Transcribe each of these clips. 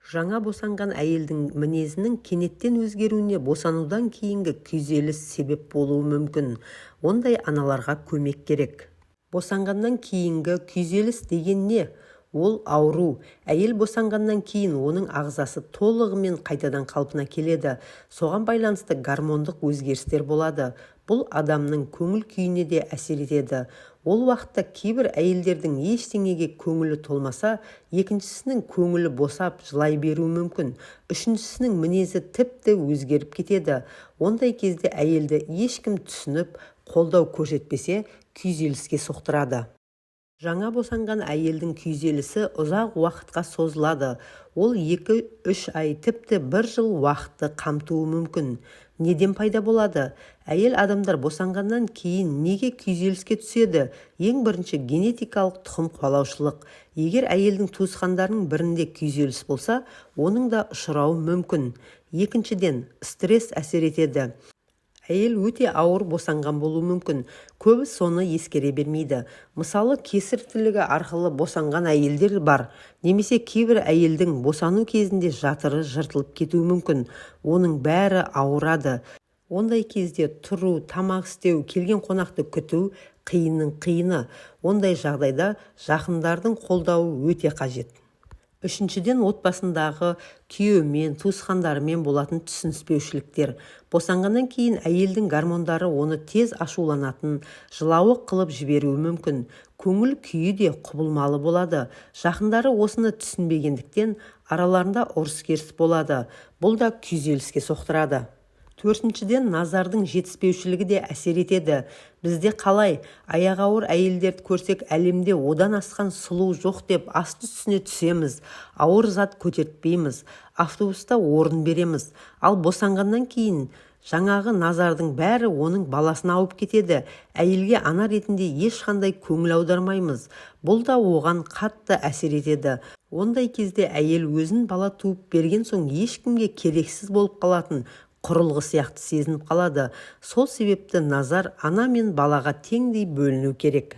Жаңа босанған әйелдің мінезінің кенеттен өзгеруіне босанудан кейінгі күйзеліс себеп болуы мүмкін. Ондай аналарға көмек керек. Босанғаннан кейінгі күйзеліс деген не? Ол ауру. Әйел босанғаннан кейін оның ағзасы толығымен қайтадан қалпына келеді. Соған байланысты гормондық өзгерістер болады. Бұл адамның көңіл күйіне де әсер етеді. Ол уақытта кейбір әйелдердің ештеңеге көңілі толмаса, екіншісінің көңілі босап жылай беруі мүмкін. Үшіншісінің мінезі тіпті өзгеріп кетеді. Ондай кезде әйелді ешкім түсініп, қолдау көрсетпесе, күйзеліске соқтырады. Жаңа босанған әйелдің күйзелісі ұзақ уақытқа созылады. Ол 2-3 ай, тіпті 1 жыл уақытты қамтуы мүмкін. Неден пайда болады? Әйел адамдар босанғаннан кейін неге күйзеліске түседі? Ең бірінші генетикалық тұқым қуалаушылық. Егер әйелдің туысқандарының бірінде күйзеліс болса, оның да ұшырауы мүмкін. Екіншіден, стресс әсер етеді. Әйел өте ауыр босанған болуы мүмкін. Көбі соны ескере бермейді. Мысалы, кесір тілігі арқылы босанған әйелдер бар. Немесе кейбір әйелдің босану кезінде жатыры жыртылып кетуі мүмкін. Оның бәрі ауырады. Ондай кезде тұру, тамақ істеу, келген қонақты күту қиынның қиыны. Ондай жағдайда жақындардың қолдауы өте қажет. Үшіншіден, отбасындағы күйеуімен, туысқандарымен болатын түсініспеушіліктер. Босанғаннан кейін әйелдің гормондары оны тез ашуланатын, жылауық қылып жіберуі мүмкін. Көңіл күйі де құбылмалы болады. Жақындары осыны түсінбегендіктен араларында ұрыс-керіс болады. Бұл да күйзеліске соқтырады. Төртіншіден, назардың жетіспеушілігі де әсер етеді. Бізде қалай? Аяғы ауыр әйелдерді көрсек, әлемде одан асқан сұлу жоқ деп асты-үстіне түсеміз. Ауыр зат көтертпейміз. Автобуста орын береміз. Ал босанғаннан кейін жаңағы назардың бәрі оның баласына ауып кетеді. Әйелге ана ретінде ешқандай көңіл аудармаймыз. Бұл да оған қатты әсер етеді. Ондай кезде әйел өзін бала туып берген соң ешкімге керексіз болып қалатын құрылғы сияқты сезініп қалады. Сол себепті назар ана мен балаға теңдей бөліну керек.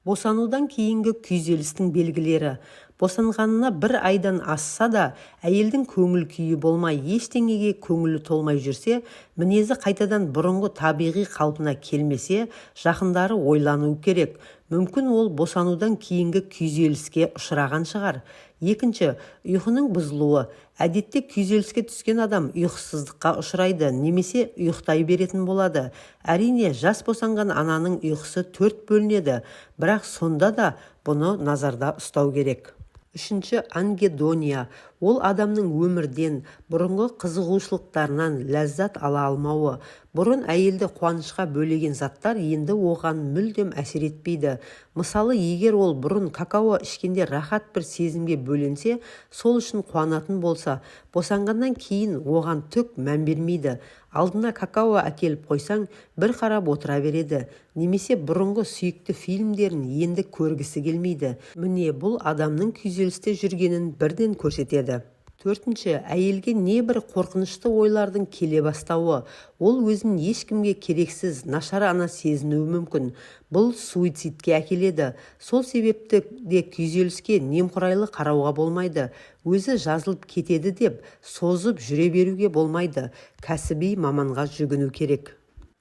Босанудан кейінгі күйзелістің белгілері. Босанғанына 1 айдан асса да, әйелдің көңіл күйі болмай, ештеңеге көңілі толмай жүрсе, мінезі қайтадан бұрынғы табиғи қалпына келмесе, жақындары ойлануы керек. Мүмкін ол босанудан кейінгі күйзеліске ұшыраған шығар. Екінші, ұйқының бұзылуы. Әдетте күйзеліске түскен адам ұйқысыздыққа ұшырайды, немесе ұйықтай беретін болады. Әрине, жас босанған ананың ұйқысы 4 бөлінеді, бірақ сонда да бұны назарда ұстау керек. Үшінші, ангедония. Ол адамның өмірден, бұрынғы қызығушылықтарынан ләззат ала алмауы. Бұрын әйелді қуанышқа бөлеген заттар енді оған мүлдем әсер етпейді. Мысалы, егер ол бұрын какао ішкенде рахат бір сезімге бөленсе, сол үшін қуанатын болса, босанғаннан кейін оған түк мән бермейді. Алдына какао әкеліп қойсаң, бір қарап отыра береді. Немесе бұрынғы сүйікті фильмдерін енді көргісі келмейді. Міне, бұл адамның күйзелісте жүргенін бірден көрсетеді. Төртінші, әйелге небір қорқынышты ойлардың келе бастауы. Ол өзін ешкімге керексіз, нашар ана сезінуі мүмкін. Бұл суицидке әкеледі. Сол себепті де күйзеліске немқұрайлы қарауға болмайды. Өзі жазылып кетеді деп созып жүре беруге болмайды. Кәсіби маманға жүгіну керек.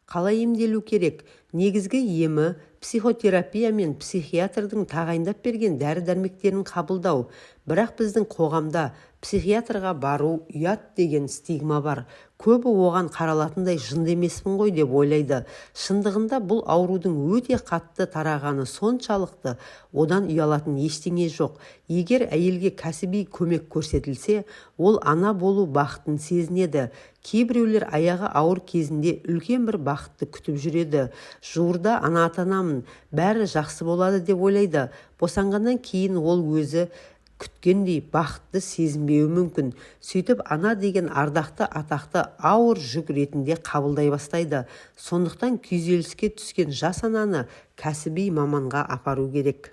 Қалай емделу керек? Негізгі емі психотерапия мен психиатрдың тағайындап берген дәрі-дәрмектерін қабылдау. Бірақ біздің қоғамда психиатрға бару ұят деген стигма бар. Көбі оған қаралатындай жынды емеспін ғой деп ойлайды. Шындығында бұл аурудың өте қатты тарағаны соншалықты, одан ұялатын ештеңе жоқ. Егер әйелге кәсіби көмек көрсетілсе, ол ана болу бақытын сезінеді. Кейбіреулер аяғы ауыр кезінде үлкен бір бақытты күтіп жүреді. Жуырда ана атанамын, бәрі жақсы болады деп ойлайды. Босанғаннан кейін ол өзі күткендей бақытты сезінбеуі мүмкін. Сөйтіп ана деген ардақты атақты ауыр жүк ретінде қабылдай бастайды. Сондықтан күйзеліске түскен жас ананы кәсіби маманға апару керек.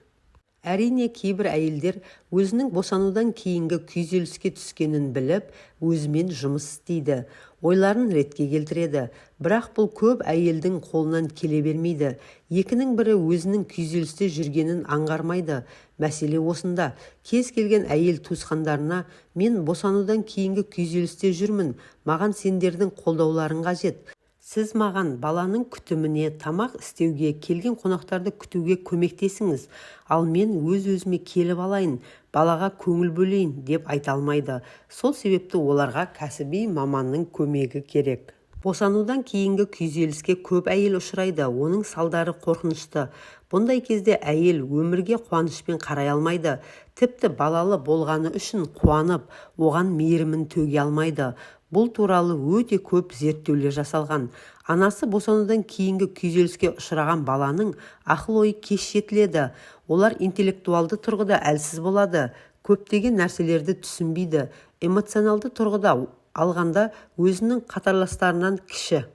Әрине, кейбір әйелдер өзінің босанудан кейінгі күйзеліске түскенін біліп, өзімен жұмыс істейді, ойларын ретке келтіреді. Бірақ бұл көп әйелдің қолынан келе бермейді. Екінің бірі өзінің күйзелісте жүргенін аңғармайды. Мәселе осында. Кез келген әйел туысқандарына «Мен босанудан кейінгі күйзелісте жүрмін, маған сендердің қолдауларың қажет. Сіз маған баланың күтіміне, тамақ істеуге, келген қонақтарды күтуге көмектесіңіз, ал мен өз-өзіме келіп алайын, балаға көңіл бөлейін» деп айта алмайды. Сол себепті оларға кәсіби маманның көмегі керек. Босанудан кейінгі күйзеліске көп әйел ұшырайды, оның салдары қорқынышты. Бұндай кезде әйел өмірге қуанышпен қарай алмайды, тіпті балалы болғаны үшін қуанып, оған мейірімін төге алмайды. Бұл туралы өте көп зерттеулер жасалған. Анасы босанудан кейінгі күйзеліске ұшыраған баланың ақыл-ойы кеш жетіледі. Олар интеллектуалды тұрғыда әлсіз болады, көптеген нәрселерді түсінбейді, эмоционалды тұрғыда алғанда өзінің қатарластарынан кіші.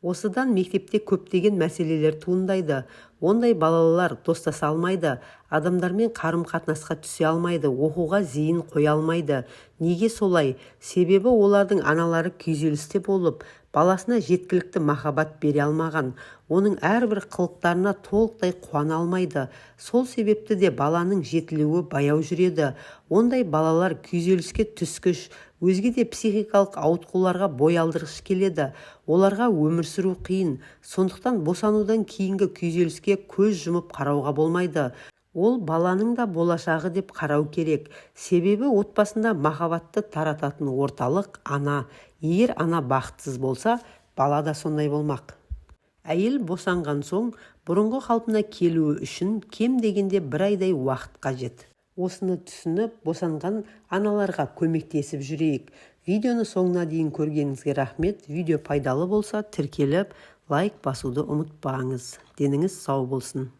Осыдан мектепте көптеген мәселелер туындайды. Ондай балалар достаса алмайды, адамдармен қарым-қатынасқа түсе алмайды, оқуға зейін қоя алмайды. Неге солай? Себебі олардың аналары күйзелісте болып, баласына жеткілікті махаббат бере алмаған. Оның әрбір қылықтарына толықтай қуана алмайды. Сол себепті де баланың жетілуі баяу жүреді. Ондай балалар күйзеліске түскіш, өзге де психикалық ауытқуларға бой алдырғыш келеді. Оларға өмір сүру қиын. Сондықтан босанудан кейінгі күйзеліске көз жұмып қарауға болмайды. Ол баланың да болашағы деп қарау керек. Себебі отбасында махаббатты тарататын орталық ана. Егер ана бақытсыз болса, бала да сондай болмақ. Әйел босанған соң бұрынғы қалпына келуі үшін кем дегенде 1 айдай уақыт қажет. Осыны түсініп, босанған аналарға көмектесіп жүрейік. Видеоны соңына дейін көргеніңізге рахмет. Видео пайдалы болса, тіркеліп, лайк басуды ұмытпаңыз. Деніңіз сау болсын.